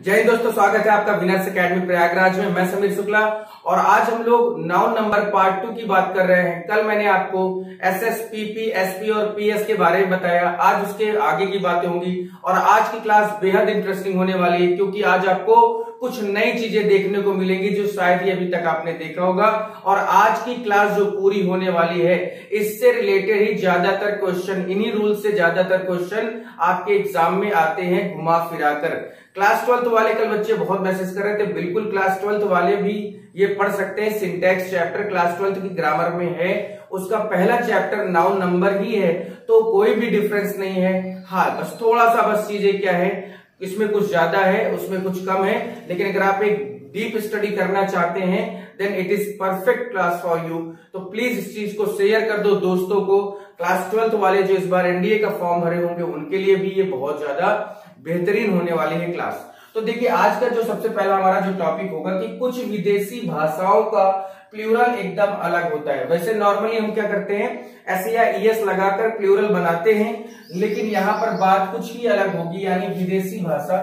जय हिंद दोस्तों, स्वागत है आपका विनर्स एकेडमी प्रयागराज में। मैं समीर शुक्ला और आज हम लोग नाउन नंबर पार्ट 2 की बात कर रहे हैं। कल मैंने आपको एसएस, पीपी, एसपी और पीएस के बारे में बताया। आज उसके आगे की बातें होंगी और आज की क्लास बेहद इंटरेस्टिंग होने वाली है, क्योंकि आज आपको कुछ नई चीजें देखने को मिलेंगी जो शायद ही अभी तक आपने देखा होगा। और आज की क्लास जो पूरी होने वाली है, इससे रिलेटेड ही ज्यादातर क्वेश्चन, इन्हीं रूल से ज्यादातर क्वेश्चन आपके एग्जाम में आते हैं घुमा फिरा कर। क्लास 12th वाले कल बच्चे बहुत मैसेज कर रहे थे, बिल्कुल क्लास 12th वाले भी ये पढ़ सकते हैं। सिंटैक्स चैप्टर क्लास 12th की ग्रामर में है, उसका पहला चैप्टर नाउन नंबर ही है, तो कोई भी डिफरेंस नहीं है। हाँ, बस थोड़ा सा बस चीजें क्या है, इसमें कुछ ज्यादा है, उसमें कुछ कम है, लेकिन अगर आप एक डीप स्टडी करना चाहते हैं then it is perfect class for you. तो प्लीज इस चीज को शेयर कर दो दोस्तों को। क्लास 12th वाले जो इस बार एनडीए का फॉर्म भरे होंगे उनके लिए भी ये बहुत ज्यादा बेहतरीन होने वाली है क्लास। तो देखिए, आज का जो सबसे पहला हमारा जो टॉपिक होगा कि कुछ विदेशी भाषाओं का प्लूरल एकदम अलग होता है। वैसे नॉर्मली हम क्या करते हैं, एस या ईएस लगाकर प्लूरल बनाते हैं, लेकिन यहाँ पर बात कुछ ही अलग होगी। यानी विदेशी भाषा,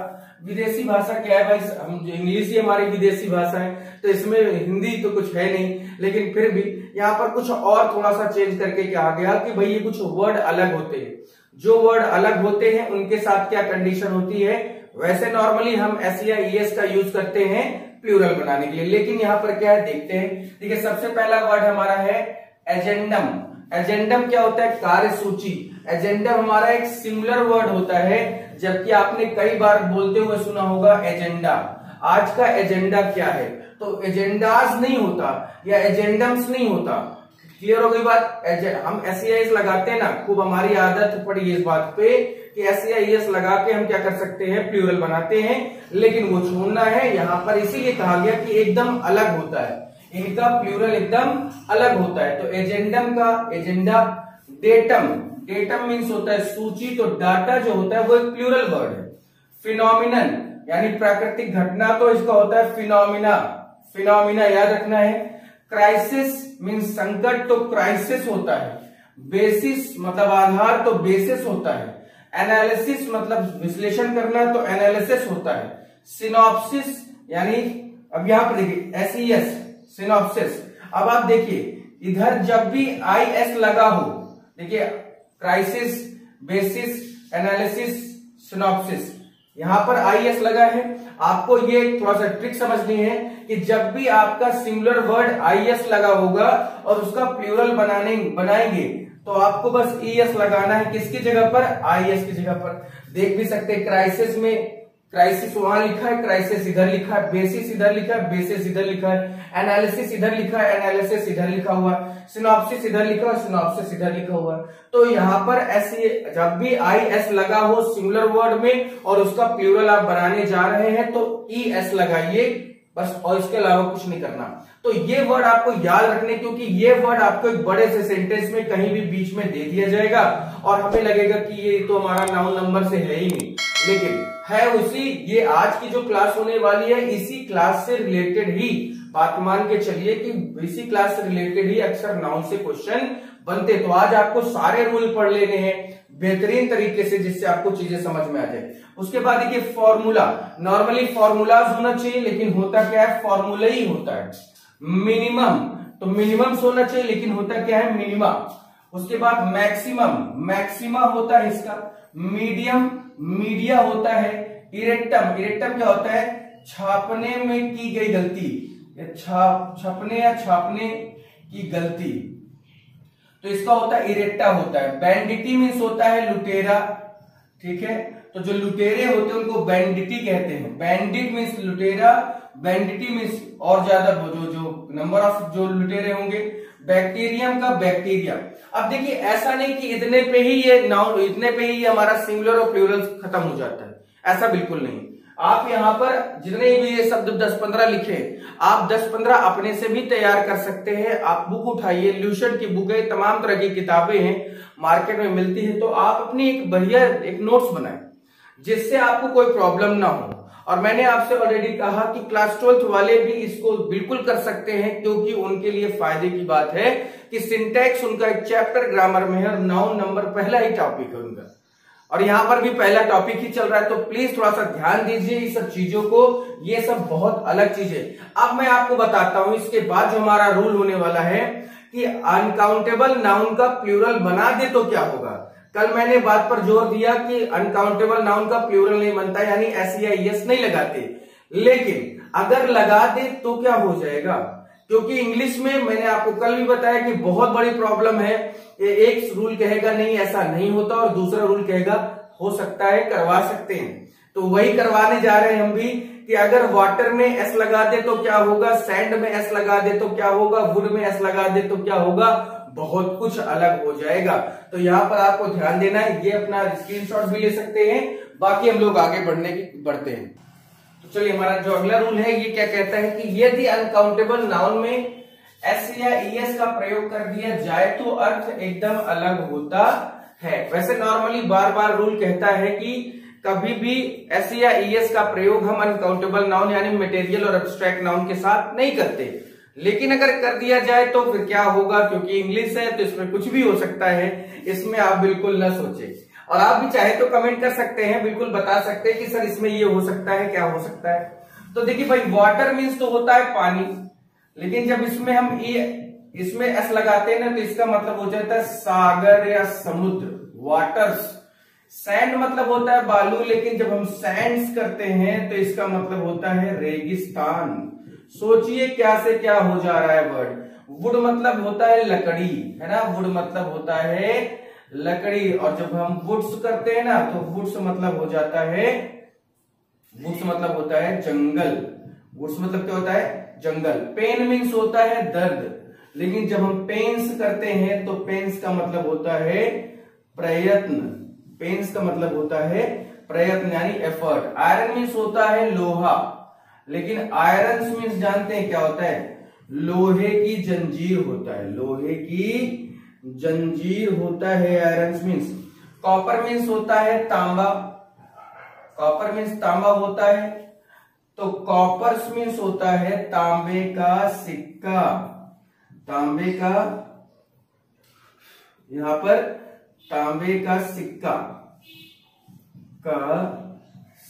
विदेशी भाषा क्या है भाई, हम इंग्लिश ही हमारी विदेशी भाषा है, तो इसमें हिंदी तो कुछ है नहीं, लेकिन फिर भी यहाँ पर कुछ और थोड़ा सा चेंज करके कहा गया कि भाई ये कुछ वर्ड अलग होते हैं। जो वर्ड अलग होते हैं उनके साथ क्या कंडीशन होती है। वैसे नॉर्मली हम एस या ईएस का यूज करते हैं प्लूरल बनाने के लिए, लेकिन यहाँ पर क्या है देखते हैं। देखिए, सबसे पहला वर्ड हमारा है एजेंडम। एजेंडम क्या होता है, कार्यसूची। एजेंडम हमारा एक सिंगुलर वर्ड होता है, जबकि आपने कई बार बोलते हुए सुना होगा एजेंडा। आज का एजेंडा क्या है, तो एजेंडाज नहीं होता या एजेंडम्स नहीं होता। क्लियर हो गई बात। हम एस या एस लगाते हैं ना, खूब हमारी आदत पड़ी इस बात पे कि एस या एस लगा के हम क्या कर सकते हैं, प्लूरल बनाते हैं, लेकिन वो छोड़ना है। यहाँ पर इसीलिए कहा गया कि एकदम अलग होता है, इनका प्लूरल एकदम अलग होता है। तो एजेंडम का एजेंडा, डेटम, डेटम मीन्स होता है सूची, तो डाटा जो होता है वो एक प्लूरल वर्ड है। फिनोमिनन यानी प्राकृतिक घटना, तो इसका होता है फिनोमिना, फिनोमिना याद रखना है। क्राइसिस मीन्स संकट, तो क्राइसिस होता है। बेसिस मतलब आधार, तो बेसिस होता है। एनालिसिस मतलब विश्लेषण करना, तो एनालिसिस होता है। सिनॉप्सिस यानी, अब यहां पर देखिए एसईएस, सिनॉप्सिस। अब आप देखिए इधर जब भी आईएस लगा हो, देखिए क्राइसिस, बेसिस, एनालिसिस, सिनॉप्सिस, यहां पर आईएस लगा है। आपको ये थोड़ा सा ट्रिक समझनी है कि जब भी आपका सिंगुलर वर्ड आईएस लगा होगा और उसका प्लूरल बनाएंगे तो आपको बस ईएस लगाना है। किसकी जगह पर, आईएस की जगह पर। देख भी सकते हैं क्राइसिस में क्राइसिस वहां लिखा है, क्राइसिस इधर लिखा है, बेसिस इधर लिखा है, बेसिस इधर लिखा है, एनालिसिस इधर लिखा है, एनालिसिस इधर लिखा हुआ है, सिनॉप्सिस इधर लिखा है, सिनॉप्सिस इधर लिखा हुआ है। तो यहाँ पर ऐसे जब भी आईएस लगा हो सिंगुलर वर्ड में और उसका प्लूरल आप बनाने जा रहे हैं तो ईएस लगाइए बस, और इसके अलावा कुछ नहीं करना। तो ये वर्ड आपको याद रखने, क्योंकि ये वर्ड आपको एक बड़े से सेंटेंस में कहीं भी बीच में दे दिया जाएगा और हमें लगेगा कि ये तो हमारा नाउन नंबर से है ही नहीं, लेकिन है उसी। ये आज की जो क्लास होने वाली है इसी क्लास से रिलेटेड ही, बात मान के चलिए कि इसी क्लास से रिलेटेड ही अक्सर नाउन से क्वेश्चन बनते। तो आज आपको सारे रूल पढ़ लेने हैं बेहतरीन तरीके से, जिससे आपको चीजें समझ में आ जाए। उसके बाद देखिए फॉर्मूला। नॉर्मली फॉर्मूलाज होना चाहिए, लेकिन होता क्या है, फॉर्मूला ही होता है। मिनिमम, तो मिनिमम होना चाहिए, लेकिन होता क्या है, मिनिमा। उसके बाद मैक्सिमम, मैक्सिमा होता है इसका। मीडियम, मीडिया होता है। इरेक्टम, इरेक्टम क्या होता है, छापने में की गई गलती, छपने या छापने की गलती, तो इसका होता है इरेक्टा होता है। बैंडिटी मीन्स होता है लुटेरा, ठीक है। तो जो लुटेरे होते हैं उनको बैंडिटी कहते हैं। बैंडिट मीन्स लुटेरा, बैंडिटी मीन्स और ज्यादा जो नंबर ऑफ जो लुटेरे होंगे। बैक्टीरियम का बैक्टीरिया। अब देखिए, ऐसा नहीं कि इतने पे ही ये नाउन, इतने पे ही हमारा सिंगुलर और प्लूरल खत्म हो जाता है, ऐसा बिल्कुल नहीं। आप यहाँ पर जितने भी ये शब्द 10-15 लिखे, आप 10-15 अपने से भी तैयार कर सकते हैं। आप बुक उठाइए, ल्यूशन की बुक है, तमाम तरह की किताबें हैं, मार्केट में मिलती है, तो आप अपनी एक बढ़िया एक नोट्स बनाएं जिससे आपको कोई प्रॉब्लम ना हो। और मैंने आपसे ऑलरेडी कहा कि क्लास 12th वाले भी इसको बिल्कुल कर सकते हैं, क्योंकि उनके लिए फायदे की बात है कि सिंटैक्स उनका एक चैप्टर ग्रामर में है और नाउन नंबर पहला ही टॉपिक है उनका। और यहाँ पर भी पहला टॉपिक ही चल रहा है, तो प्लीज थोड़ा सा ध्यान दीजिए इस सब चीजों को, ये सब बहुत अलग चीजें। अब मैं आपको बताता हूं इसके बाद जो हमारा रूल होने वाला है कि अनकाउंटेबल नाउन का प्लूरल बना दे तो क्या होगा। कल मैंने बात पर जोर दिया कि अनकाउंटेबल नाउन का प्लूरल नहीं बनता, यानी एस या ईएस नहीं लगाते, लेकिन अगर लगा दे तो क्या हो जाएगा, क्योंकि इंग्लिश में मैंने आपको कल भी बताया कि बहुत बड़ी प्रॉब्लम है। एक रूल कहेगा नहीं ऐसा नहीं होता और दूसरा रूल कहेगा हो सकता है, करवा सकते हैं। तो वही करवाने जा रहे हैं हम भी कि अगर वाटर में एस लगा दे तो क्या होगा, सैंड में एस लगा दे तो क्या होगा, वुड में एस लगा दे तो क्या होगा, बहुत कुछ अलग हो जाएगा। तो यहाँ पर आपको ध्यान देना है, ये अपना स्क्रीनशॉट भी ले सकते हैं, बाकी हम लोग आगे बढ़ते हैं। तो चलिए हमारा जो अगला रूल है ये क्या कहता है कि यदि अनकाउंटेबल नाउन में एस या ईएस का प्रयोग कर दिया जाए तो अर्थ एकदम अलग होता है। वैसे नॉर्मली बार बार रूल कहता है कि कभी भी एस या ईएस का प्रयोग हम अनकाउंटेबल नाउन यानी मटेरियल और एब्स्ट्रैक्ट नाउन के साथ नहीं करते, लेकिन अगर कर दिया जाए तो फिर क्या होगा, क्योंकि इंग्लिश है तो इसमें कुछ भी हो सकता है, इसमें आप बिल्कुल न सोचे। और आप भी चाहे तो कमेंट कर सकते हैं, बिल्कुल बता सकते हैं कि सर इसमें ये हो सकता है, क्या हो सकता है। तो देखिए भाई, वाटर मीन्स तो होता है पानी, लेकिन जब इसमें हम इसमें एस लगाते हैं ना तो इसका मतलब हो जाता है सागर या समुद्र, वाटर्स। सैंड मतलब होता है बालू, लेकिन जब हम सैंड्स करते हैं तो इसका मतलब होता है रेगिस्तान। सोचिए क्या से क्या हो जा रहा है वर्ड। वुड मतलब होता है लकड़ी, है ना, वुड मतलब होता है लकड़ी, और जब हम वुड्स करते हैं ना तो वुड्स मतलब हो जाता है, वुड्स मतलब होता है जंगल। वुड्स मतलब क्या होता है, जंगल। पेन मीन्स होता है दर्द, लेकिन जब हम पेन्स करते हैं तो पेन्स का मतलब होता है प्रयत्न। पेन्स का मतलब होता है प्रयत्न यानी एफर्ट। आयरन मीन्स होता है लोहा, लेकिन आयरन मीन्स जानते हैं क्या होता है, लोहे की जंजीर होता है, लोहे की जंजीर होता है आयरन मीन्स। कॉपर मीन्स होता है तांबा, कॉपर मीन्स तांबा होता है, तो कॉपर मीन्स होता है तांबे का सिक्का, तांबे का, यहां पर तांबे का सिक्का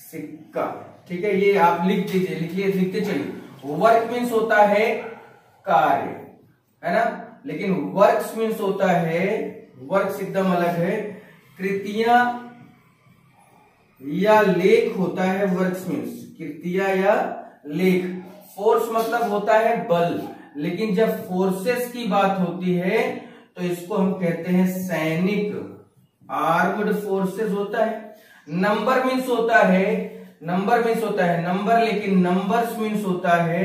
सिक्का, ठीक है, ये आप लिख दीजिए, लिखते चलिए। वर्क मीन्स होता है कार्य, है ना, लेकिन वर्क्स मीन्स होता है, वर्क्स एकदम अलग है, कृतियां या लेख होता है वर्क्स मीन्स, कृतियां या लेख। फोर्स मतलब होता है बल, लेकिन जब फोर्सेस की बात होती है तो इसको हम कहते हैं सैनिक, आर्म्ड फोर्सेस होता है। नंबर मीन्स होता है, नंबर मीन्स होता है नंबर, लेकिन नंबर्स मीन्स होता है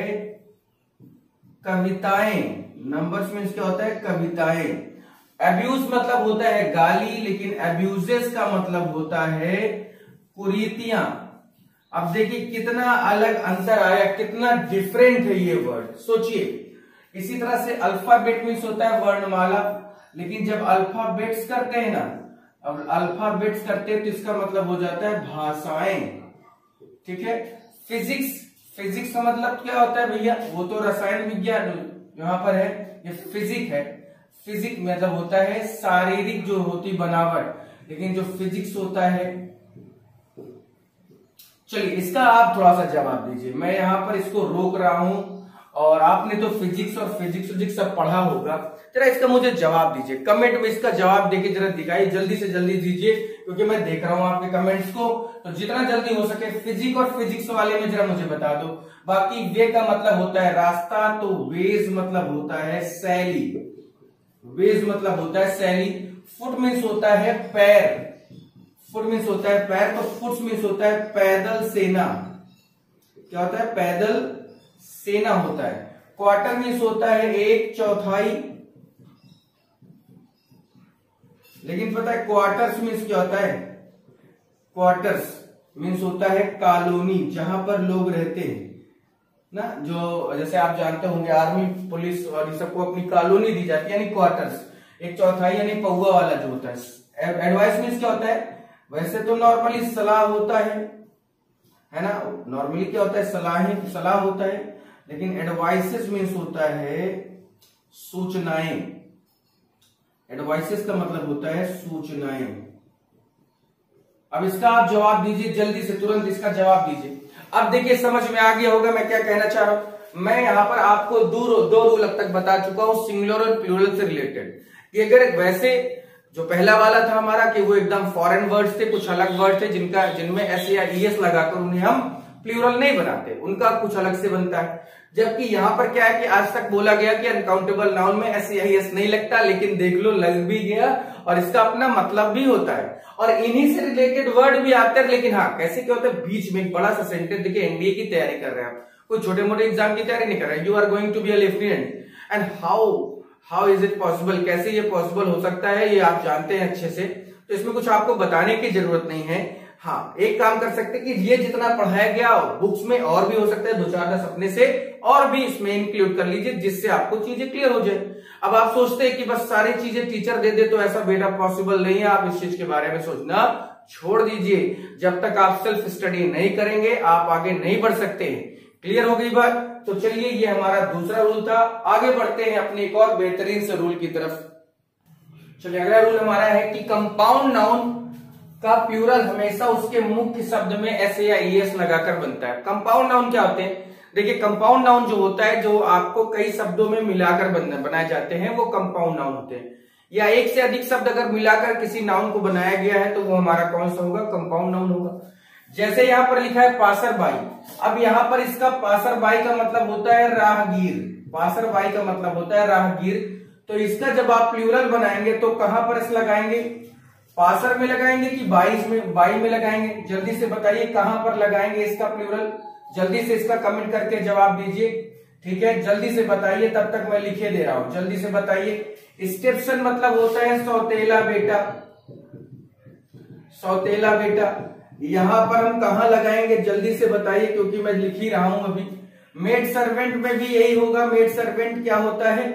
कविताएं, नंबर्स मीन्स क्या होता है, कविताएं। अब्यूज मतलब होता है गाली, लेकिन अब्यूजेस का मतलब होता है कुरीतियां। अब देखिए कितना अलग अंतर आया, कितना डिफरेंट है ये वर्ड, सोचिए। इसी तरह से अल्फाबेट मीन्स होता है वर्णमाला, लेकिन जब अल्फाबेट्स करते हैं ना, अब अल्फाबेट्स करते हैं तो इसका मतलब हो जाता है भाषाएं, ठीक है। फिजिक्स, फिजिक्स का मतलब क्या होता है भैया, वो तो रसायन विज्ञान यहाँ पर है, ये फिजिक है। फिजिक मतलब होता है शारीरिक जो होती बनावट, लेकिन जो फिजिक्स होता है, चलिए इसका आप थोड़ा सा जवाब दीजिए। मैं यहाँ पर इसको रोक रहा हूं, और आपने तो फिजिक्स और फिजिक्स सब पढ़ा होगा, जरा इसका मुझे जवाब दीजिए, कमेंट में इसका जवाब देके जरा दिखाइए, जल्दी से जल्दी दीजिए, क्योंकि मैं देख रहा हूं आपके कमेंट्स को, तो जितना जल्दी हो सके फिजिक्स और फिजिक्स वाले में जरा मुझे बता दो। बाकी वे का मतलब होता है रास्ता, तो वेज मतलब होता है शैली, वेज मतलब होता है शैली। फुट मीन्स होता है पैर, फुट मीन्स होता है पैर, तो फुट मीन्स होता है पैदल सेना, क्या होता है, पैदल सेना होता है। क्वार्टर मीन्स होता है एक चौथाई, लेकिन पता है क्वार्टर्स मीन्स क्या होता है, क्वार्टर्स मीन्स होता है कॉलोनी, जहां पर लोग रहते हैं ना, जो जैसे आप जानते होंगे आर्मी पुलिस और इन सबको अपनी कॉलोनी दी जाती है, यानी क्वार्टर्स। एक चौथाई यानी पौवा वाला जो होता है। एडवाइस मीन्स क्या होता है, वैसे तो नॉर्मली सलाह होता है ना, नॉर्मली क्या होता है, सलाह होता है, लेकिन एडवाइसेस मीन्स होता है सूचनाएं। एडवाइसेस का मतलब होता है सूचनाएं, अब इसका आप जवाब दीजिए, जल्दी से तुरंत इसका जवाब दीजिए। अब देखिए समझ में आ गया होगा मैं क्या कहना चाह रहा हूं। मैं यहाँ पर आपको दो रूल अब तक बता चुका हूं सिंगुलर और प्लूरल से रिलेटेड, कि अगर वैसे जो पहला वाला था हमारा कि वो एकदम फॉरेन वर्ड्स थे, कुछ अलग वर्ड थे जिनमें एस या ईएस लगाकर उन्हें हम प्लूरल नहीं बनाते, उनका कुछ अलग से बनता है। जबकि यहाँ पर क्या है कि आज तक बोला गया कि अनकाउंटेबल नाउन में एस या ईएस नहीं लगता, लेकिन देख लो लग भी गया और इसका अपना मतलब भी होता है और इन्हीं से रिलेटेड वर्ड भी आते हैं। लेकिन हाँ, कैसे क्या होता है, बीच में एक बड़ा सा सेंटेंस देखिए, एनडीए की तैयारी कर रहे हैं आप, कोई छोटे मोटे एग्जाम की तैयारी नहीं कर रहे हैं, you are going to be a lieutenant and how is it possible, कैसे ये पॉसिबल हो सकता है, ये आप जानते हैं अच्छे से, तो इसमें कुछ आपको बताने की जरूरत नहीं है। हाँ, एक काम कर सकते हैं कि ये जितना पढ़ाया गया बुक्स में और भी हो सकता है, 2-4 अपने से और भी इसमें इंक्लूड कर लीजिए, जिससे आपको चीजें क्लियर हो जाए। अब आप सोचते हैं कि बस सारी चीजें टीचर दे दे, तो ऐसा बेटा पॉसिबल नहीं है। आप इस चीज के बारे में सोचना छोड़ दीजिए। जब तक आप सेल्फ स्टडी नहीं करेंगे आप आगे नहीं बढ़ सकते हैं। क्लियर हो गई बात? तो चलिए, ये हमारा दूसरा रूल था। आगे बढ़ते हैं अपने एक और बेहतरीन से रूल की तरफ। चलिए, अगला रूल हमारा है कि कंपाउंड नाउन का प्लूरल हमेशा उसके मुख्य शब्द में एस या ईएस लगाकर बनता है। कंपाउंड नाउन क्या होते हैं? देखिए, कंपाउंड नाउन जो होता है, जो आपको कई शब्दों में मिलाकर बनाए जाते हैं, वो कंपाउंड नाउन होते हैं। या एक से अधिक शब्द अगर मिलाकर किसी नाउन को बनाया गया है तो वो हमारा कौन सा होगा? कंपाउंड नाउन होगा। जैसे यहाँ पर लिखा है पासरबाई। अब यहाँ पर इसका पासरबाई का मतलब होता है राहगीर। पासरबाई का मतलब होता है राहगीर। तो इसका जब आप प्लूरल बनाएंगे तो कहां पर इस लगाएंगे? पासर में लगाएंगे कि बाई में लगाएंगे? जल्दी से बताइए कहां पर लगाएंगे इसका प्लूरल। जल्दी से इसका कमेंट करके जवाब दीजिए। ठीक है, जल्दी से बताइए, तब तक मैं लिखे दे रहा हूं। जल्दी से बताइए। स्टेप्सन मतलब होता है सौतेला बेटा। सौतेला बेटा यहां पर हम कहां लगाएंगे? जल्दी से बताइए, क्योंकि मैं लिख ही रहा हूं अभी। मेड सर्वेंट में भी यही होगा। मेड सर्वेंट क्या होता है?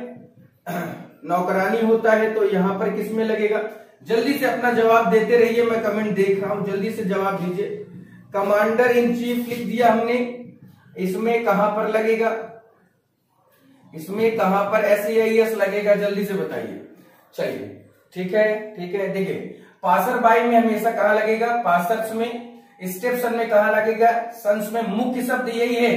नौकरानी होता है। तो यहां पर किस में लगेगा? जल्दी से अपना जवाब देते रहिए, मैं कमेंट देख रहा हूं, जल्दी से जवाब दीजिए। कमांडर इन चीफ लिख दिया हमने, इसमें कहां पर लगेगा? इसमें कहां पर एस लगेगा? जल्दी से बताइए। चलिए, ठीक है, ठीक है। देखिए, पासर बाई में हमेशा कहां लगेगा? पासर्स में। स्टेप्सन में कहां लगेगा? सन्स में। मुख्य शब्द यही है।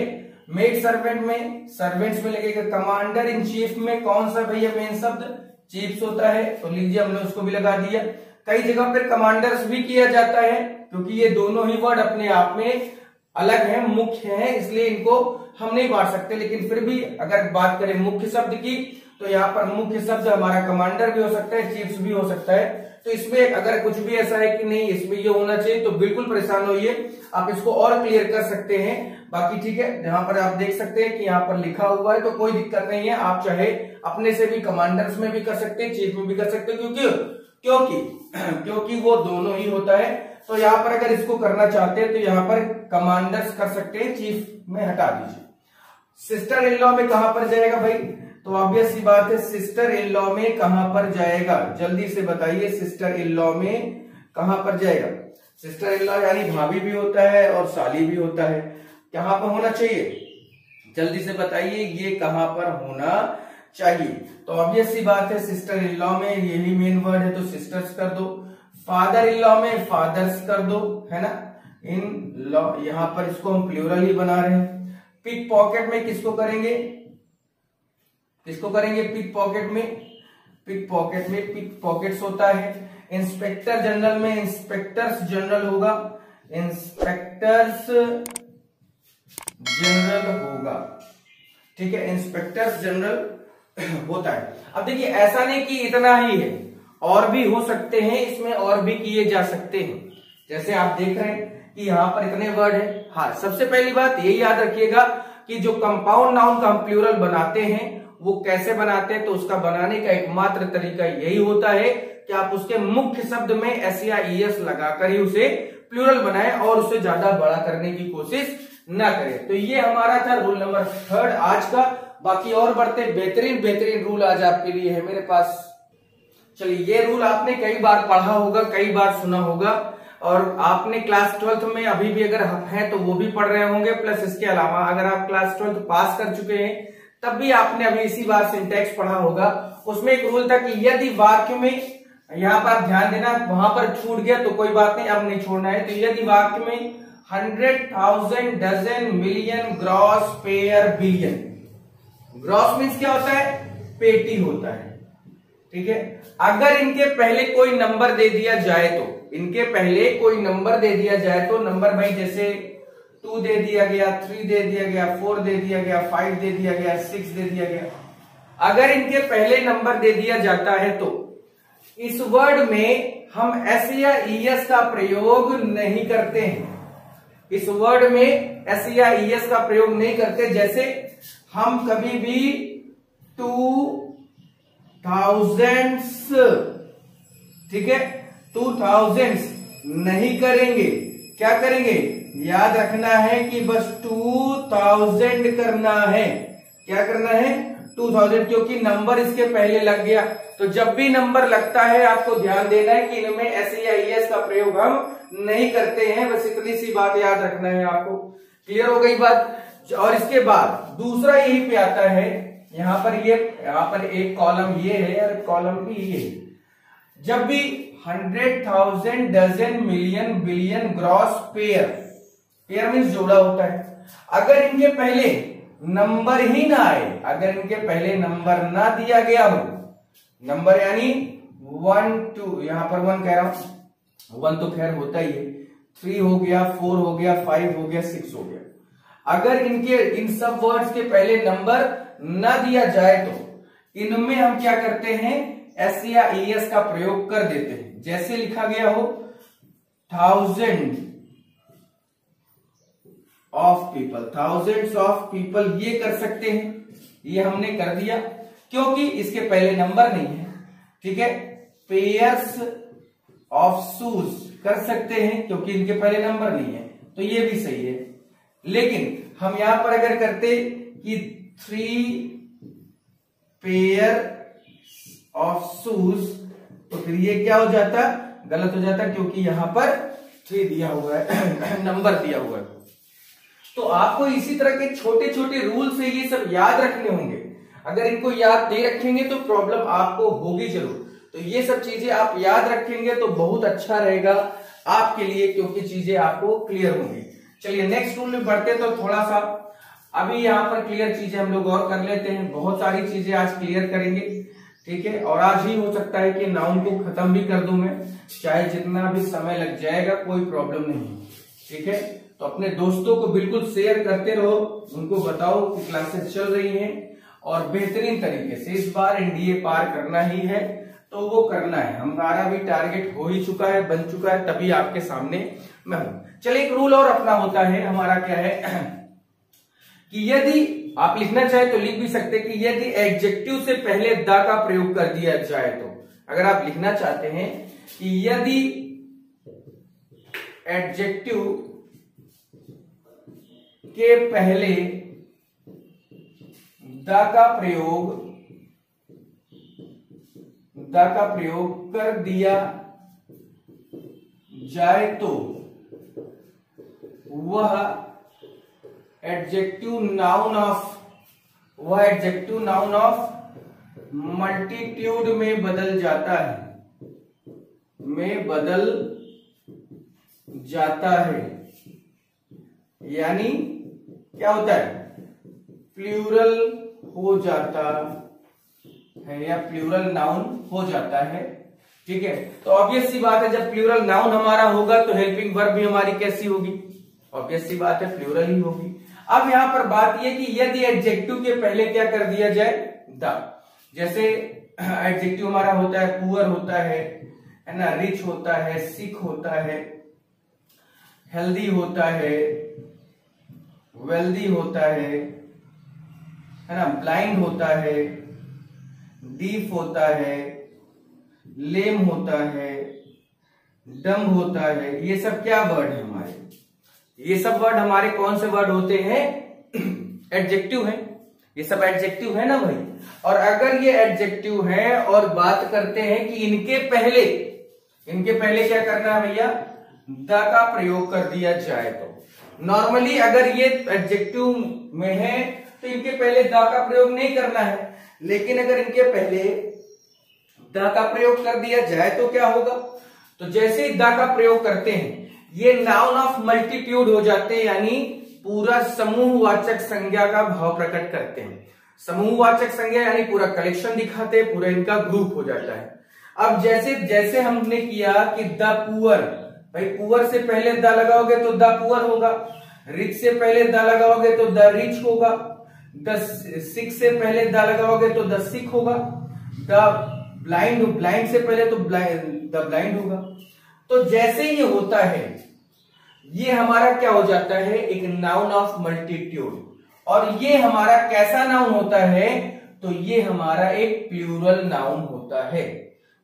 मेड सर्वेंट में, सर्वेंट्स में लगेगा। कमांडर इन चीफ में कौन सा भैया मेन शब्द? चीफ्स होता है। तो लीजिए, हमने उसको भी लगा दिया। कई जगह पर कमांडर्स भी किया जाता है, क्योंकि ये दोनों ही वर्ड अपने आप में अलग हैं, मुख्य हैं, इसलिए इनको हम नहीं बांट सकते। लेकिन फिर भी अगर बात करें मुख्य शब्द की, तो यहाँ पर मुख्य शब्द हमारा कमांडर भी हो सकता है, चीफ्स भी हो सकता है। तो इसमें अगर कुछ भी ऐसा है कि नहीं इसमें ये होना चाहिए, तो बिल्कुल परेशान होइए, आप इसको और क्लियर कर सकते हैं। बाकी ठीक है, यहाँ पर आप देख सकते हैं कि यहाँ पर लिखा हुआ है, तो कोई दिक्कत नहीं है। आप चाहे अपने से भी कमांडर्स में भी कर सकते हैं, चीफ में भी कर सकते हैं, क्योंकि वो दोनों ही होता है। तो यहाँ पर अगर इसको करना चाहते हैं तो यहाँ पर कमांडर्स कर सकते हैं, चीफ में हटा दीजिए। सिस्टर इन लॉ में कहां पर जाएगा भाई? तो ऑब्वियस सी बात है, सिस्टर इन लॉ में कहां पर जाएगा? जल्दी से बताइए, सिस्टर इन लॉ में कहां पर जाएगा? सिस्टर इन लॉ यानी भाभी भी होता है और साली भी होता है। कहां पर होना चाहिए? जल्दी से बताइए, ये कहां पर होना चाहिए? तो ऑब्वियस सी बात है, सिस्टर इन लॉ में यही मेन वर्ड है, तो सिस्टर्स कर दो। फादर इन लॉ में फादर्स कर दो, है ना। इन लॉ यहां पर इसको हम प्लूरल ही बना रहे हैं। पिक पॉकेट में किसको करेंगे? किसको करेंगे पिक पॉकेट में? पिक पॉकेट में पिक पॉकेट्स होता है। इंस्पेक्टर जनरल में इंस्पेक्टर्स जनरल होगा, इंस्पेक्टर्स जनरल होगा। ठीक है, इंस्पेक्टर्स जनरल होता है। अब देखिए, ऐसा नहीं कि इतना ही है, और भी हो सकते हैं, इसमें और भी किए जा सकते हैं। जैसे आप देख रहे हैं कि यहाँ पर इतने वर्ड है। हाँ, सबसे पहली बात यही याद रखिएगा कि जो कंपाउंड नाउन का हम प्लूरल बनाते हैं वो कैसे बनाते हैं, तो उसका बनाने का एकमात्र तरीका यही होता है कि आप उसके मुख्य शब्द में एस या ईएस लगाकर ही उसे प्लूरल बनाएं और उसे ज्यादा बड़ा करने की कोशिश ना करें। तो ये हमारा था रूल नंबर 3 आज का। बाकी और बढ़ते बेहतरीन रूल आज आपके लिए है मेरे पास। चलिए, ये रूल आपने कई बार पढ़ा होगा, कई बार सुना होगा, और आपने क्लास 12th में अभी भी अगर हैं तो वो भी पढ़ रहे होंगे। प्लस इसके अलावा अगर आप क्लास 12th पास कर चुके हैं तब भी आपने अभी इसी बार सिंटैक्स पढ़ा होगा। उसमें एक रूल था कि यदि वाक्य में यहाँ पर आप ध्यान देना, वहां पर छूट गया तो कोई बात नहीं, अब नहीं छोड़ना है। तो यदि वाक्य में 100,000 dozen million gross pair billion, gross means क्या होता है, पेटी होता है, ठीक है। अगर इनके पहले कोई नंबर दे दिया जाए तो, इनके पहले कोई नंबर दे दिया जाए तो, नंबर भाई जैसे 2 दे दिया गया, 3 दे दिया गया, 4 दे दिया गया, 5 दे दिया गया, 6 दे दिया गया, अगर इनके पहले नंबर दे दिया जाता है तो इस वर्ड में हम एस या ईएस का प्रयोग नहीं करते हैं। इस वर्ड में एस या ईएस का प्रयोग नहीं करते। जैसे हम कभी भी 2000s, ठीक है, 2000s नहीं करेंगे। क्या करेंगे, याद रखना है कि बस 2000 करना है। क्या करना है, 2000, क्योंकि नंबर इसके पहले लग गया। तो जब भी नंबर लगता है आपको ध्यान देना है कि इनमें एस या ईएस का प्रयोग हम नहीं करते हैं। बस इतनी सी बात याद रखना है आपको। क्लियर हो गई बात। और इसके बाद दूसरा यही पे आता है, यहां पर एक कॉलम ये है और कॉलम भी ये है। जब भी 100,000 dozen million billion gross pair, pair means जोड़ा होता है, अगर इनके पहले नंबर ही ना आए, अगर इनके पहले नंबर ना दिया गया हो, नंबर यानी 1 2, यहां पर 1 कह रहा हूं, 1 तो खैर होता ही है, 3 हो गया, 4 हो गया, 5 हो गया, 6 हो गया, अगर इन सब वर्ड्स के पहले नंबर ना दिया जाए तो इनमें हम क्या करते हैं, एस या ईएस का प्रयोग कर देते हैं। जैसे लिखा गया हो 1000 of people, thousands of people, ये कर सकते हैं, ये हमने कर दिया क्योंकि इसके पहले नंबर नहीं है, ठीक है। पेयर्स ऑफ शूज कर सकते हैं क्योंकि इनके पहले नंबर नहीं है, तो ये भी सही है। लेकिन हम यहां पर अगर करते कि 3 पेयर ऑफ शूज, तो फिर ये क्या हो जाता, गलत हो जाता, क्योंकि यहां पर 3 दिया हुआ है, नंबर दिया हुआ है। तो आपको इसी तरह के छोटे छोटे रूल से ये सब याद रखने होंगे। अगर इनको याद नहीं रखेंगे तो प्रॉब्लम आपको होगी जरूर। तो ये सब चीजें आप याद रखेंगे तो बहुत अच्छा रहेगा आपके लिए, क्योंकि चीजें आपको क्लियर होंगी। चलिए नेक्स्ट रूल में बढ़ते तो थोड़ा सा अभी यहाँ पर क्लियर चीजें हम लोग और कर लेते हैं। बहुत सारी चीजें आज क्लियर करेंगे, ठीक है। और आज ही हो सकता है कि नाउन को खत्म भी कर दूं मैं, चाहे जितना भी समय लग जाएगा, कोई प्रॉब्लम नहीं, ठीक है। तो अपने दोस्तों को बिल्कुल शेयर करते रहो, उनको बताओ कि क्लासेस चल रही हैं और बेहतरीन तरीके से इस बार एनडीए पार करना ही है, तो वो करना है। हमारा भी टारगेट हो ही चुका है, बन चुका है, तभी आपके सामने मैं हूं। चलिए एक रूल और अपना होता है, हमारा क्या है कि यदि आप लिखना चाहे तो लिख भी सकते कि यदि एडजेक्टिव से पहले द का प्रयोग कर दिया जाए तो, अगर आप लिखना चाहते हैं कि यदि एडजेक्टिव के पहले द का प्रयोग कर दिया जाए तो वह एडजेक्टिव नाउन ऑफ मल्टीट्यूड में बदल जाता है, यानी क्या होता है, प्लूरल हो जाता है या प्लूरल नाउन हो जाता है, ठीक है। तो ऑब्वियस सी बात है, जब प्लूरल नाउन हमारा होगा तो हेल्पिंग वर्ब भी हमारी कैसी होगी, ऑब्वियस सी बात है, प्लूरल ही होगी। अब यहां पर बात यह कि यदि एडजेक्टिव के पहले क्या कर दिया जाए, द, जैसे एडजेक्टिव हमारा होता है पुअर होता है ना, रिच होता है, सिक होता है, हेल्दी होता है, वेल्दी होता है ना, ब्लाइंड होता है, डीफ होता है, लेम होता है, डम होता है। ये सब क्या वर्ड है हमारे, ये सब वर्ड हमारे कौन से वर्ड होते हैं, एडजेक्टिव है, ये सब एडजेक्टिव है ना भाई। और अगर ये एडजेक्टिव है और बात करते हैं कि इनके पहले क्या करना है भैया, द का प्रयोग कर दिया जाए तो नॉर्मली अगर ये एडजेक्टिव में है तो इनके पहले द का प्रयोग नहीं करना है, लेकिन अगर इनके पहले द का प्रयोग कर दिया जाए तो क्या होगा? तो जैसे ही द का प्रयोग करते हैं ये नाउन ऑफ मल्टीट्यूड हो जाते हैं, यानी पूरा समूहवाचक संज्ञा का भाव प्रकट करते हैं। समूहवाचक संज्ञा यानी पूरा कलेक्शन दिखाते हैं, पूरा इनका ग्रुप हो जाता है। अब जैसे जैसे हमने किया कि द पुअर, भाई पुअर से पहले द लगाओगे तो द पुअर होगा, रिच से पहले द लगाओगे तो द रिच होगा, द सिक से पहले द लगाओगे तो द सिक होगा, द ब्लाइंड से पहले तो द ब्लाइंड होगा। तो जैसे ये होता है ये हमारा क्या हो जाता है? एक नाउन ऑफ मल्टीट्यूड। और ये हमारा कैसा नाउन होता है? तो ये हमारा एक प्लूरल नाउन होता है।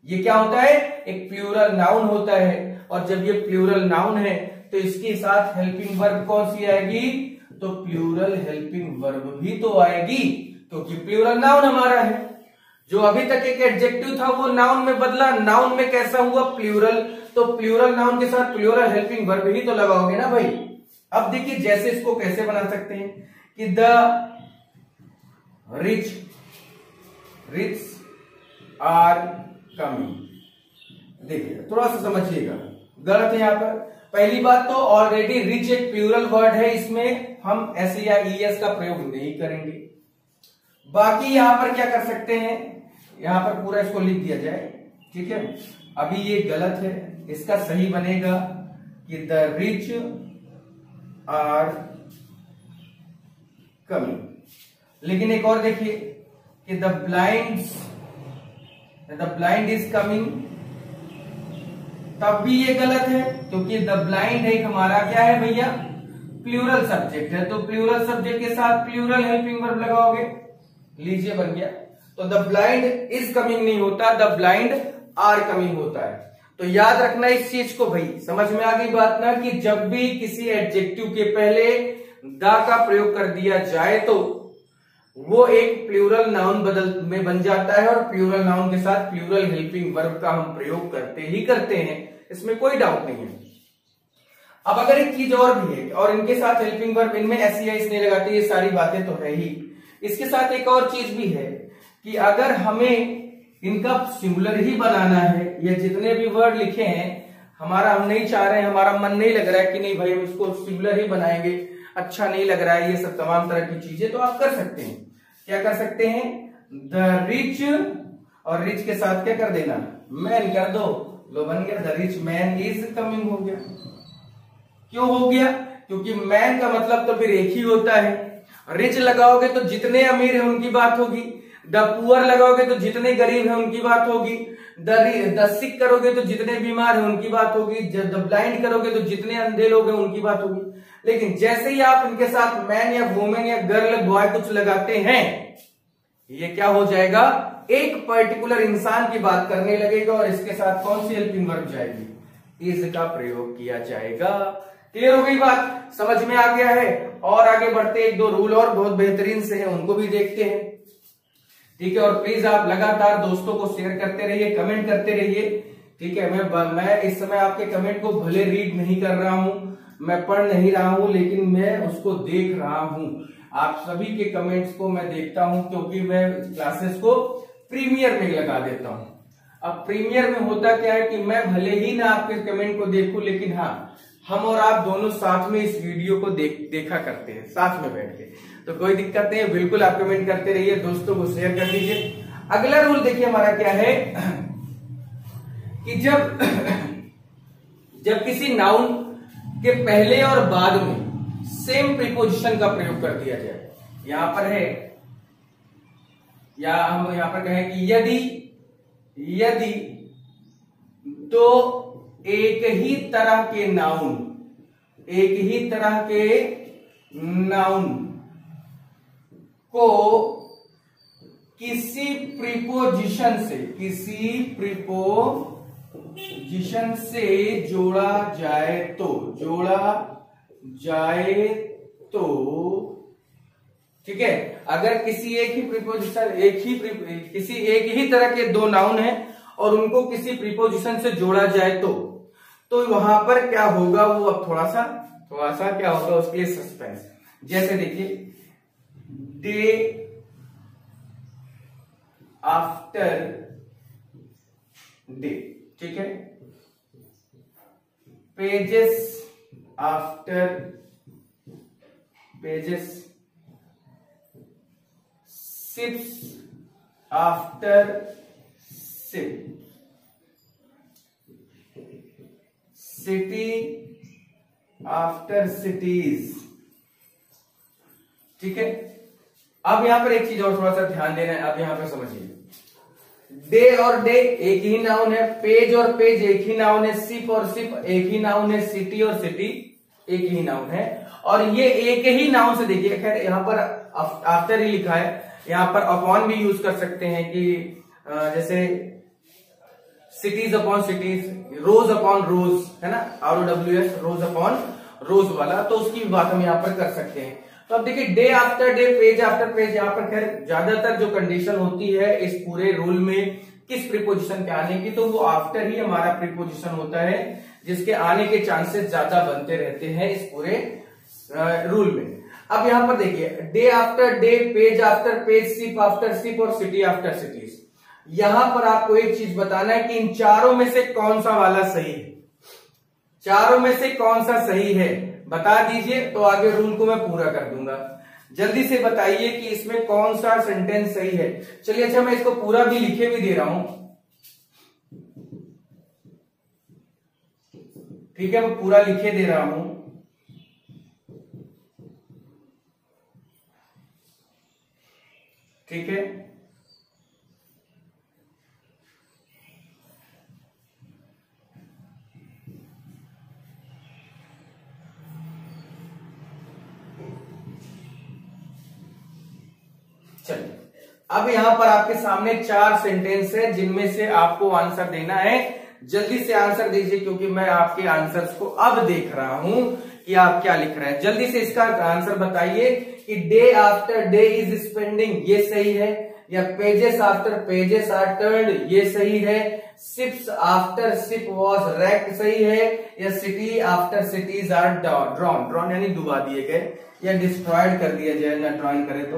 ये क्या होता है? एक प्लूरल नाउन होता है। और जब ये प्लूरल नाउन है तो इसके साथ हेल्पिंग वर्ब कौन सी आएगी? तो प्लूरल हेल्पिंग वर्ब भी तो आएगी, क्योंकि प्लूरल नाउन हमारा है। जो अभी तक एक एडजेक्टिव था वो नाउन में बदला, नाउन में कैसा हुआ? प्लूरल। तो प्लूरल नाउन के साथ प्लूरल हेल्पिंग वर्ब ही तो लगाओगे ना भाई। अब देखिए जैसे इसको कैसे बना सकते हैं कि द रिच आर कमिंग। देखिए थोड़ा सा समझिएगा, गलत है यहां पर। पहली बात तो ऑलरेडी रिच एक प्लूरल वर्ड है, इसमें हम एस या ईएस का प्रयोग नहीं करेंगे। बाकी यहां पर क्या कर सकते हैं, यहां पर पूरा इसको लिख दिया जाए, ठीक है। अभी ये गलत है, इसका सही बनेगा कि द रिच आर कमिंग। लेकिन एक और देखिए कि द ब्लाइंड इज कमिंग, तब भी ये गलत है, क्योंकि द ब्लाइंड एक हमारा क्या है भैया? प्लूरल सब्जेक्ट है। तो प्लूरल सब्जेक्ट के साथ प्लूरल हेल्पिंग वर्ब लगाओगे, लीजिए बन गया। तो द ब्लाइंड इज कमिंग नहीं होता, द ब्लाइंड आर कमिंग होता है। तो याद रखना इस चीज को भाई, समझ में आ गई बात ना, कि जब भी किसी एडजेक्टिव के पहले द का प्रयोग कर दिया जाए तो वो एक प्लूरल नाउन में बन जाता है, और प्लूरल नाउन के साथ प्लूरल हेल्पिंग वर्ब का हम प्रयोग करते ही करते हैं, इसमें कोई डाउट नहीं है। अब अगर एक चीज और भी है, और इनके साथ हेल्पिंग वर्ब, इनमें एस या इस नहीं लगाते, ये सारी बातें तो है ही। इसके साथ एक और चीज भी है कि अगर हमें इनका सिंगुलर ही बनाना है, ये जितने भी वर्ड लिखे हैं हमारा, हम नहीं चाह रहे हैं, हमारा मन नहीं लग रहा है कि नहीं भाई हम इसको सिंगुलर ही बनाएंगे, अच्छा नहीं लग रहा है, ये सब तमाम तरह की चीजें, तो आप कर सकते हैं। क्या कर सकते हैं? द रिच, और रिच के साथ क्या कर देना? मैन कर दो, लो बन गया the rich man is coming हो गया। क्यों हो गया? क्योंकि मैन का मतलब तो फिर एक ही होता है। रिच लगाओगे तो जितने अमीर हैं उनकी बात होगी, द पुअर लगाओगे तो जितने गरीब हैं उनकी बात होगी, द सिक करोगे तो जितने बीमार हैं उनकी बात होगी, द ब्लाइंड करोगे तो जितने अंधे लोग हैं उनकी बात होगी। लेकिन जैसे ही आप इनके साथ मैन या वुमेन या गर्ल बॉय कुछ लगाते हैं, ये क्या हो जाएगा? एक पर्टिकुलर इंसान की बात करने लगेगा, और इसके साथ कौन सी हेल्पिंग वर्ब जाएगी? इज का प्रयोग किया जाएगा। क्लियर हो गई बात? समझ में आ गया है? और आगे बढ़ते एक दो रूल और बहुत बेहतरीन से हैं, उनको भी देखते हैं, ठीक है। और प्लीज आप लगातार दोस्तों को शेयर करते रहिए, कमेंट करते रहिए, ठीक है। मैं इस समय आपके कमेंट को भले रीड नहीं कर रहा हूं, मैं पढ़ नहीं रहा हूं, लेकिन मैं उसको देख रहा हूं। आप सभी के कमेंट्स को मैं देखता हूं, क्योंकि मैं क्लासेस को प्रीमियर में लगा देता हूं। अब प्रीमियर में होता क्या है कि मैं भले ही ना आपके कमेंट को देखूं, लेकिन हाँ, हम और आप दोनों साथ में इस वीडियो को देखा करते हैं, साथ में बैठ के, तो कोई दिक्कत नहीं है। बिल्कुल आप कमेंट करते रहिए, दोस्तों को शेयर कर दीजिए। अगला रूल देखिए हमारा क्या है कि जब किसी नाउन के पहले और बाद में सेम प्रीपोजिशन का प्रयोग कर दिया जाए, यहां पर है, या हम यहां पर कहें कि यदि तो एक ही तरह के नाउन को किसी प्रीपोजिशन से जोड़ा जाए तो ठीक है। अगर किसी एक ही तरह के दो नाउन हैं और उनको किसी प्रीपोजिशन से जोड़ा जाए तो वहां पर क्या होगा, वो अब थोड़ा सा क्या होगा उसके लिए सस्पेंस। जैसे देखिए, डे आफ्टर डे, ठीक है। Pages after pages, ships after ship, city after cities, ठीक है। अब यहां पर एक चीज और थोड़ा सा ध्यान देना है, अब यहां पर समझिए, डे और डे एक ही नाउन है, पेज और पेज एक ही नाउन है, शिप और शिप एक ही नाउन है, सिटी और सिटी एक ही नाउन है। और ये एक ही नाउन से देखिए, खैर यहां पर आफ्टर ही लिखा है, यहां पर अपॉन भी यूज कर सकते हैं कि जैसे सिटीज अपॉन सिटीज, रोज अपॉन रोज, है ना, ROWS, रोज अपॉन रोज वाला, तो उसकी बात हम यहाँ पर कर सकते हैं। तो अब देखिए, day after day, page after page, यहाँ पर खैर ज्यादातर जो कंडीशन होती है इस पूरे रूल में किस प्रीपोजिशन के आने की, तो वो आफ्टर ही हमारा प्रीपोजिशन होता है, जिसके आने के चांसेस ज्यादा बनते रहते हैं इस पूरे रूल में। अब यहाँ पर देखिए, day after day, page after page, ship after ship और सिटी आफ्टर सिटीज। यहां पर आपको एक चीज बताना है कि इन चारों में से कौन सा वाला सही है, चारों में से कौन सा सही है बता दीजिए, तो आगे रूल को मैं पूरा कर दूंगा। जल्दी से बताइए कि इसमें कौन सा सेंटेंस सही है। चलिए, अच्छा मैं इसको पूरा भी लिखे भी दे रहा हूं, ठीक है, मैं पूरा लिखे दे रहा हूं। ठीक है, चलिए, अब यहां पर आपके सामने 4 सेंटेंस है जिनमें से आपको आंसर देना है। जल्दी से आंसर दीजिए, क्योंकि मैं आपके आंसर्स को अब देख रहा हूं कि आप क्या लिख रहे हैं। जल्दी से इसका आंसर बताइए कि day after day is spending, ये सही है, या pages after pages are turned, ये सही है, ships after ship was wrecked, सही है, या city after cities are drowned यानी डुबा दिए गए या डिस्ट्रॉयड कर दिया जाए, ना ड्रॉन करे तो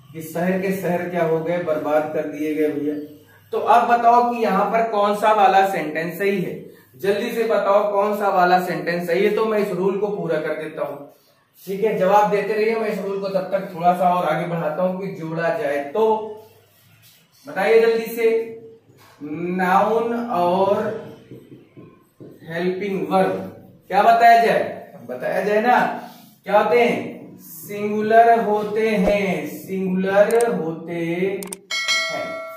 कि शहर के शहर क्या हो गए, बर्बाद कर दिए गए भैया। तो अब बताओ कि यहां पर कौन सा वाला सेंटेंस सही है, जल्दी से बताओ कौन सा वाला सेंटेंस सही है, तो मैं इस रूल को पूरा कर देता हूं। ठीक है, जवाब देते रहिए, मैं इस रूल को तब तक थोड़ा सा और आगे बढ़ाता हूं कि जोड़ा जाए। तो बताइए जल्दी से, नाउन और हेल्पिंग वर्ब क्या बताया जाए, बताया जाए ना, क्या होते हैं, सिंगुलर होते हैं, सिंगुलर होते हैं,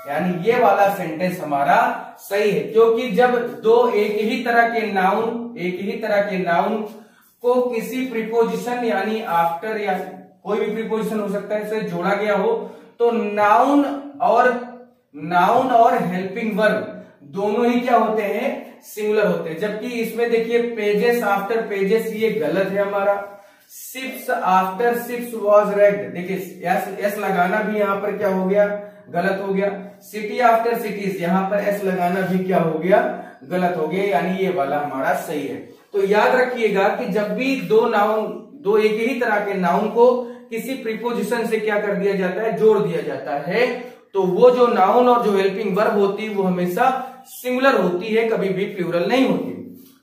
यानी ये वाला सेंटेंस हमारा सही है। क्योंकि जब दो एक ही तरह के नाउन को किसी प्रीपोजिशन यानी आफ्टर या कोई भी प्रीपोजिशन हो सकता है से जोड़ा गया हो, तो नाउन और हेल्पिंग वर्ब दोनों ही क्या होते हैं, सिंगुलर होते हैं। जबकि इसमें देखिए, पेजेस आफ्टर पेजेस, ये गलत है हमारा। Ships after ships was raked, देखिए एस लगाना भी यहां पर क्या हो गया, गलत हो गया। सिटी आफ्टर सिटीज, यहां पर एस लगाना भी क्या हो गया, गलत हो गया, यानी ये वाला हमारा सही है। तो याद रखिएगा कि जब भी दो एक ही तरह के नाउन को किसी प्रीपोजिशन से क्या कर दिया जाता है, जोड़ दिया जाता है, तो वो जो नाउन और जो हेल्पिंग वर्ब होती है वो हमेशा सिंगुलर होती है, कभी भी प्लूरल नहीं होती।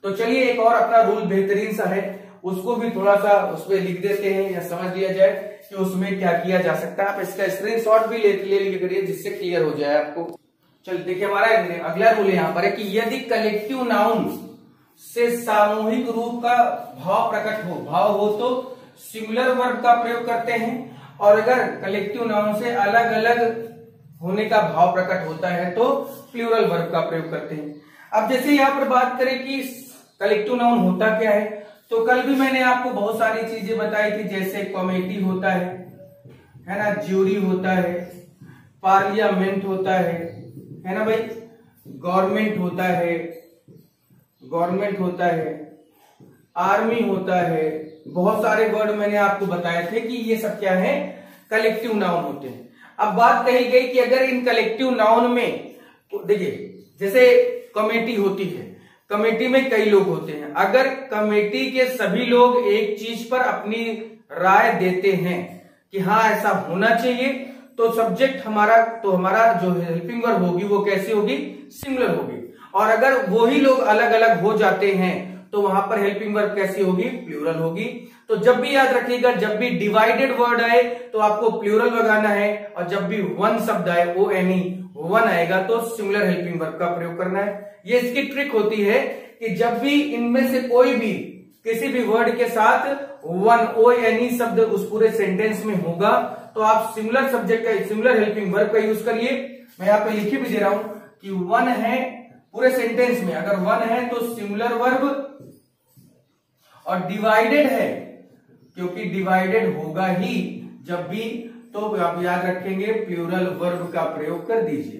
तो चलिए, एक और अपना रूल बेहतरीन सा है, उसको भी थोड़ा सा उसमें लिख देते हैं या समझ लिया जाए कि उसमें क्या किया जा सकता है। आप इसका स्क्रीनशॉट भी ले लिया करिए, जिससे क्लियर हो जाए आपको। चलिए देखिए, हमारा अगला रूल यहाँ पर है कि यदि कलेक्टिव नाउन से सामूहिक रूप का भाव प्रकट हो, भाव हो तो सिंगुलर वर्ब का प्रयोग करते हैं, और अगर कलेक्टिव नाउन से अलग अलग होने का भाव प्रकट होता है तो प्लूरल वर्ब का प्रयोग करते हैं। अब जैसे यहाँ पर बात करें कि कलेक्टिव नाउन होता क्या है, तो कल भी मैंने आपको बहुत सारी चीजें बताई थी, जैसे कमेटी होता है ना, ज्यूरी होता है, पार्लियामेंट होता है ना भाई, गवर्नमेंट होता है, आर्मी होता है, बहुत सारे वर्ड मैंने आपको बताए थे कि ये सब क्या है, कलेक्टिव नाउन होते हैं। अब बात कही गई कि अगर इन कलेक्टिव नाउन में, देखिए जैसे कमेटी होती है, कमेटी में कई लोग होते हैं, अगर कमेटी के सभी लोग एक चीज पर अपनी राय देते हैं कि हाँ ऐसा होना चाहिए, तो सब्जेक्ट हमारा जो हेल्पिंग वर्ब होगी वो कैसी होगी, सिंगुलर होगी। और अगर वही लोग अलग अलग हो जाते हैं तो वहां पर हेल्पिंग वर्ब कैसी होगी, प्लूरल होगी। तो जब भी याद रखिएगा, जब भी डिवाइडेड वर्ड आए तो आपको प्लूरल लगाना है, और जब भी वन शब्द आए, ONE वन आएगा, तो सिंगुलर हेल्पिंग वर्ब का प्रयोग करना है। ये इसकी ट्रिक होती है कि जब भी इनमें से कोई भी किसी भी वर्ड के साथ वन ONE शब्द उस पूरे सेंटेंस में होगा तो आप सिंगुलर सब्जेक्ट का, सिंगुलर हेल्पिंग वर्ब का यूज करिए। मैं यहाँ पे लिख भी दे रहा हूं कि वन है पूरे सेंटेंस में, अगर वन है तो सिंगुलर वर्ब, और डिवाइडेड है क्योंकि डिवाइडेड होगा ही जब भी, तो आप याद रखेंगे प्लूरल वर्ब का प्रयोग कर दीजिए,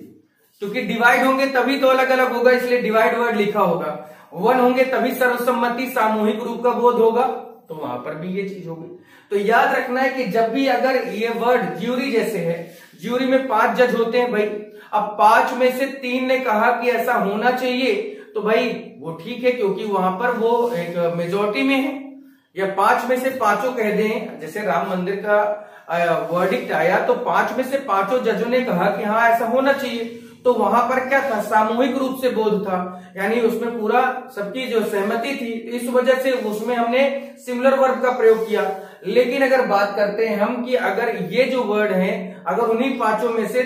क्योंकि डिवाइड होंगे तभी तो अलग अलग होगा, इसलिए डिवाइड वर्ड लिखा होगा। वन होंगे तभी सर्वसम्मति सामूहिक रूप का बोध होगा, तो वहां पर भी ये चीज होगी। तो याद रखना है कि जब भी अगर ये वर्ड ज्यूरी जैसे है, ज्यूरी में 5 जज होते हैं भाई, अब 5 में से 3 ने कहा कि ऐसा होना चाहिए, तो भाई वो ठीक है क्योंकि वहां पर वो एक मेजोरिटी में है। या 5 में से 5 कह दें, जैसे राम मंदिर का वर्डिक्ट आया तो 5 में से 5 जजों ने कहा कि हाँ ऐसा होना चाहिए, तो वहां पर क्या था, सामूहिक रूप से बोध था, यानी उसमें पूरा सबकी जो सहमति थी, इस वजह से उसमें हमने सिमिलर वर्ब का प्रयोग किया। लेकिन अगर बात करते हैं हम कि अगर ये जो वर्ड है अगर उन्हीं 5 में से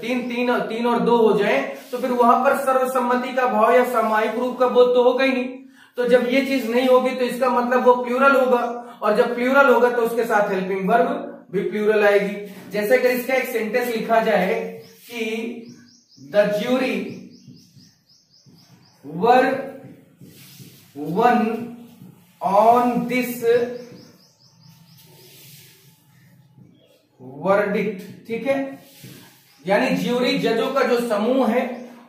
तीन और 2 हो जाए तो फिर वहां पर सर्वसम्मति का भाव या सामायिक रूप का बोध तो होगा ही नहीं। तो जब ये चीज नहीं होगी तो इसका मतलब वो प्लूरल होगा, और जब प्लूरल होगा तो उसके साथ हेल्पिंग वर्ब भी प्लूरल आएगी। जैसे अगर इसका एक सेंटेंस लिखा जाए कि the jury were one on this verdict, ठीक है, यानी ज्यूरी जजों का जो समूह है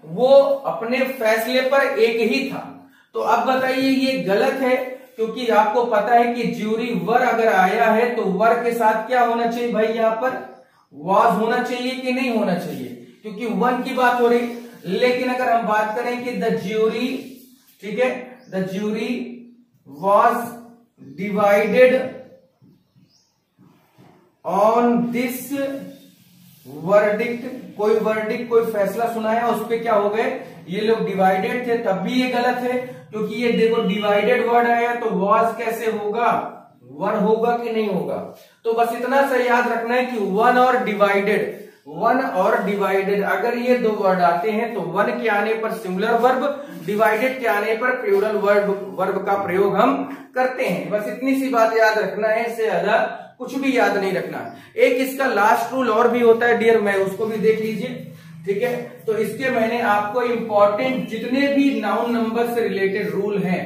वो अपने फैसले पर एक ही था। तो अब बताइए ये गलत है, क्योंकि आपको पता है कि ज्यूरी वर अगर आया है तो वर के साथ क्या होना चाहिए भाई, यहां पर वाज होना चाहिए कि नहीं होना चाहिए, क्योंकि वन की बात हो रही। लेकिन अगर हम बात करें कि द ज्यूरी, ठीक है, the jury was divided on this verdict, कोई वर्डिक्ट कोई फैसला सुनाया उस पर क्या हो गए, ये लोग डिवाइडेड थे, तब भी ये गलत है, क्योंकि ये देखो डिवाइडेड वर्ड आया तो वाज कैसे होगा, वन होगा कि नहीं होगा। तो बस इतना सा याद रखना है कि वन और डिवाइडेड, वन और डिवाइडेड अगर ये 2 वर्ड आते हैं तो वन के आने पर सिंगुलर वर्ब, डिवाइडेड के आने पर प्लूरल वर्ब का प्रयोग हम करते हैं। बस इतनी सी बात याद रखना है, इससे ज्यादा कुछ भी याद नहीं रखना। एक इसका लास्ट रूल और भी होता है डियर, मैं उसको भी देख लीजिए, ठीक है। तो इसके मैंने आपको इंपॉर्टेंट जितने भी नाउन नंबर से रिलेटेड रूल हैं,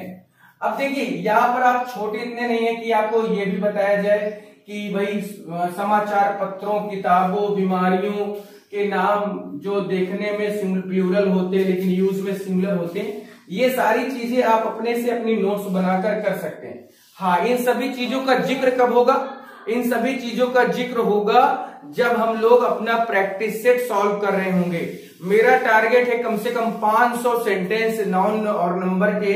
अब देखिए यहाँ पर आप छोटे इतने नहीं है कि आपको ये भी बताया जाए कि भाई समाचार पत्रों, किताबों, बीमारियों के नाम जो देखने में प्लूरल होते हैं लेकिन यूज में सिंगुलर होते हैं, ये सारी चीजें आप अपने से अपनी नोट्स बनाकर कर सकते हैं। हाँ, इन सभी चीजों का जिक्र कब होगा, इन सभी चीजों का जिक्र होगा जब हम लोग अपना प्रैक्टिस सेट सॉल्व कर रहे होंगे। मेरा टारगेट है कम से कम 500 सेंटेंस नाउन और नंबर के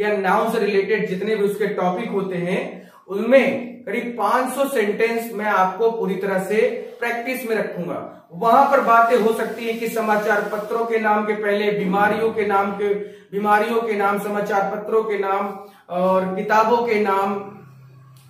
या नाउन से रिलेटेड जितने भी उसके टॉपिक होते हैं उनमें करीब 500 सेंटेंस मैं आपको पूरी तरह से प्रैक्टिस में रखूंगा। वहां पर बातें हो सकती है कि समाचार पत्रों के नाम के पहले बीमारियों के नाम, समाचार पत्रों के नाम और किताबों के नाम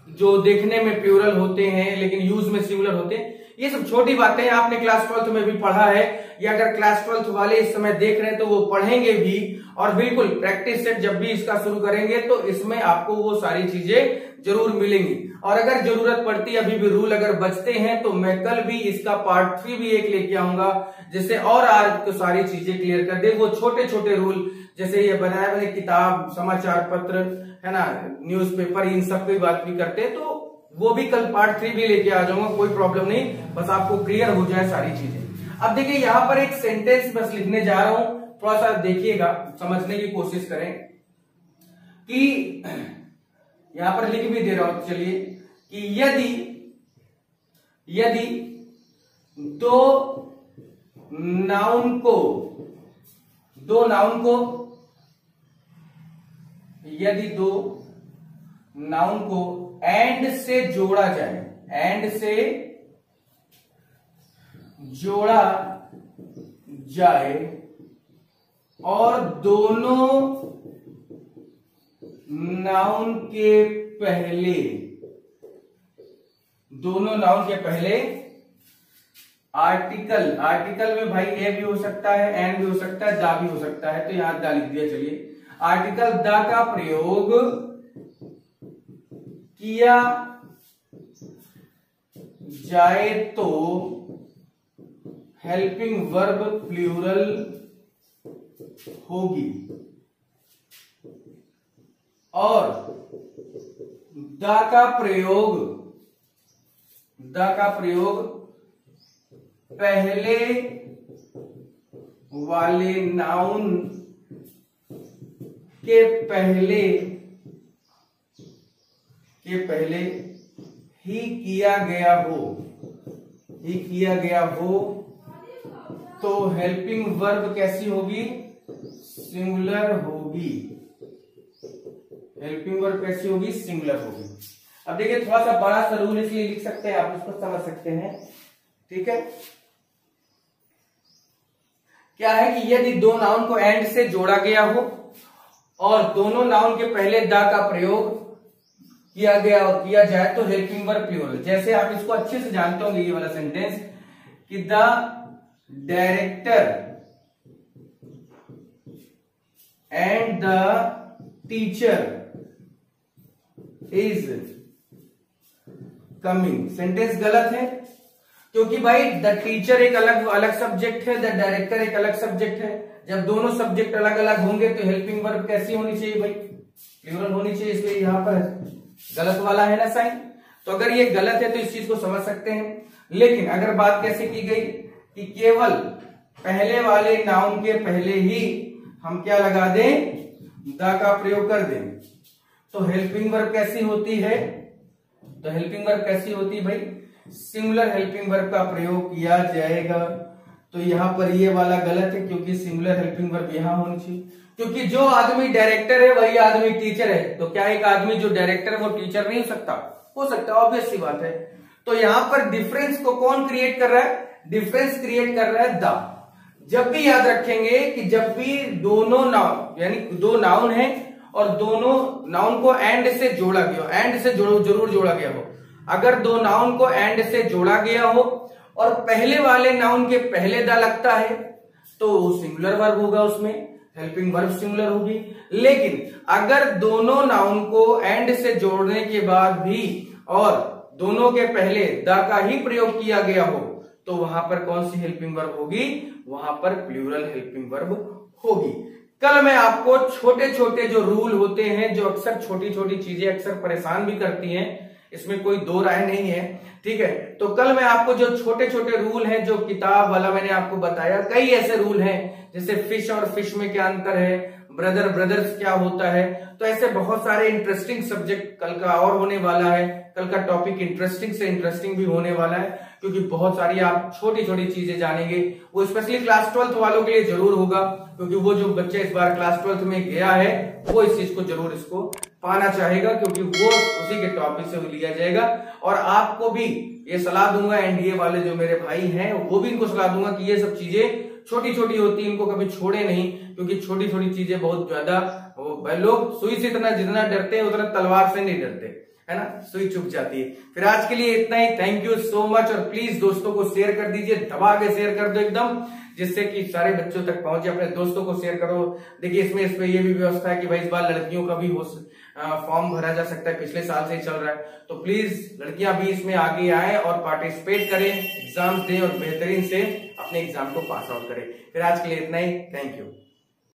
जो देखने में प्लूरल होते हैं लेकिन यूज में सिंगुलर होते हैं। ये सब छोटी बातें आपने क्लास 12th में भी पढ़ा है, या अगर क्लास 12th वाले इस समय देख रहे हैं तो वो पढ़ेंगे भी, और बिल्कुल प्रैक्टिस सेट जब भी इसका शुरू करेंगे तो इसमें आपको वो सारी चीजें जरूर मिलेंगी। और अगर जरूरत पड़ती है, अभी भी रूल अगर बचते हैं तो मैं कल भी इसका पार्ट 3 भी एक लेके आऊंगा, जिससे और आज तो सारी चीजें क्लियर कर दे। वो छोटे छोटे रूल जैसे ये बनाया मैंने, किताब, समाचार पत्र है ना, न्यूज़पेपर, इन सब की बात भी करते हैं, तो वो भी कल पार्ट 3 भी लेके आ जाऊंगा, कोई प्रॉब्लम नहीं, बस आपको क्लियर हो जाए सारी चीजें। अब देखिए यहाँ पर एक सेंटेंस बस लिखने जा रहा हूं, थोड़ा सा देखिएगा, समझने की कोशिश करें कि यहां पर लिख भी दे रहा हूं, चलिए, कि यदि दो नाउन को एंड से जोड़ा जाए और दोनों नाउन के पहले आर्टिकल में भाई ए भी हो सकता है, एन भी हो सकता है, दा भी हो सकता है, तो यहां दा लिख दिया। चलिए, आर्टिकल दा का प्रयोग किया जाए तो हेल्पिंग वर्ब प्लूरल होगी, और दा का प्रयोग पहले वाले नाउन के पहले ही किया गया हो तो हेल्पिंग वर्ब कैसी होगी? सिंगुलर होगी। हेल्पिंग वर्ब कैसी होगी? सिंगुलर होगी। अब देखिए, थोड़ा सा बड़ा सा रूल इसलिए लिख सकते हैं, आप इसको समझ सकते हैं। ठीक है, क्या है कि यदि दो नाउन को एंड से जोड़ा गया हो और दोनों नाउन के पहले द का प्रयोग किया जाए तो हेल्पिंग वर्ब प्लूरल। जैसे आप इसको अच्छे से जानते होंगे, ये वाला सेंटेंस कि the director and the teacher is coming. Sentence गलत है क्योंकि भाई द टीचर एक अलग सब्जेक्ट है, द डायरेक्टर एक अलग सब्जेक्ट है। जब दोनों सब्जेक्ट अलग अलग होंगे तो हेल्पिंग वर्ब कैसी होनी चाहिए भाई? प्लूरल होनी चाहिए। इसलिए यहां पर गलत वाला है ना साइन। तो अगर ये गलत है तो इस चीज को समझ सकते हैं। लेकिन अगर बात कैसे की गई कि केवल पहले वाले नाउन के पहले ही हम क्या लगा दें? द का प्रयोग कर दें, तो हेल्पिंग वर्ब कैसी होती है? तो हेल्पिंग वर्ब कैसी होती है भाई? सिंगुलर हेल्पिंग वर्ब का प्रयोग किया जाएगा। तो यहां पर ये वाला गलत है क्योंकि सिंगुलर हेल्पिंग वर्ब यहां होनी चाहिए। क्योंकि जो आदमी डायरेक्टर है वही आदमी टीचर है, तो क्या एक आदमी जो डायरेक्टर है वो टीचर नहीं हो सकता? हो सकता है, ऑब्वियस सी बात है। तो यहां पर डिफरेंस को कौन क्रिएट कर रहा है? डिफरेंस क्रिएट कर रहा है द। जब भी याद रखेंगे कि जब भी दोनों नाउन यानी दो नाउन है और दोनों नाउन को एंड से जोड़ा गया हो, एंड से जरूर जोड़ा गया हो। अगर दो नाउन को एंड से जोड़ा गया हो और पहले वाले नाउन के पहले द लगता है तो सिंगुलर वर्ब होगा, उसमें हेल्पिंग वर्ब सिंगुलर होगी। लेकिन अगर दोनों नाउन को एंड से जोड़ने के बाद भी और दोनों के पहले द का ही प्रयोग किया गया हो तो वहां पर कौन सी हेल्पिंग वर्ब होगी? वहां पर प्लूरल हेल्पिंग वर्ब होगी। कल मैं आपको छोटे छोटे जो रूल होते हैं, जो अक्सर छोटी छोटी चीजें अक्सर परेशान भी करती हैं, इसमें कोई दो राय नहीं है, ठीक है। तो कल मैं आपको जो छोटे छोटे रूल हैं, जो किताब वाला मैंने आपको बताया, कई ऐसे रूल हैं जैसे फिश और फिश में क्या अंतर है, ब्रदर ब्रदर्स क्या होता है। तो ऐसे बहुत सारे इंटरेस्टिंग सब्जेक्ट कल का और होने वाला है। कल का टॉपिक इंटरेस्टिंग से इंटरेस्टिंग भी होने वाला है, क्योंकि बहुत सारी आप छोटी छोटी चीजें जानेंगे। वो स्पेशली क्लास 12th वालों के लिए जरूर होगा, क्योंकि वो जो बच्चा इस बार क्लास 12th में गया है वो इस चीज को जरूर इसको पाना चाहेगा, क्योंकि वो उसी के टॉपिक से लिया जाएगा। और आपको भी ये सलाह दूंगा, एनडीए वाले जो मेरे भाई हैं वो भी इनको सलाह दूंगा कि ये सब चीजें छोटी छोटी होती है, इनको कभी छोड़े नहीं, क्योंकि छोटी छोटी चीजें बहुत ज्यादा, लोग सुई से जितना डरते हैं उतना तलवार से नहीं डरते, है ना, सुई चुभ जाती है। फिर आज के लिए इतना ही, थैंक यू सो मच। और प्लीज दोस्तों को शेयर कर दीजिए, दबा के शेयर कर दो एकदम, जिससे कि सारे बच्चों तक पहुंचे। अपने दोस्तों को शेयर करो। देखिए इसमें इस पे ये भी व्यवस्था है कि भाई इस बार लड़कियों का भी फॉर्म भरा जा सकता है, पिछले साल से ही चल रहा है। तो प्लीज लड़कियां भी इसमें आगे आए और पार्टिसिपेट करें, एग्जाम्स दें और बेहतरीन से अपने एग्जाम को पास आउट करें। फिर आज के लिए इतना ही, थैंक यू।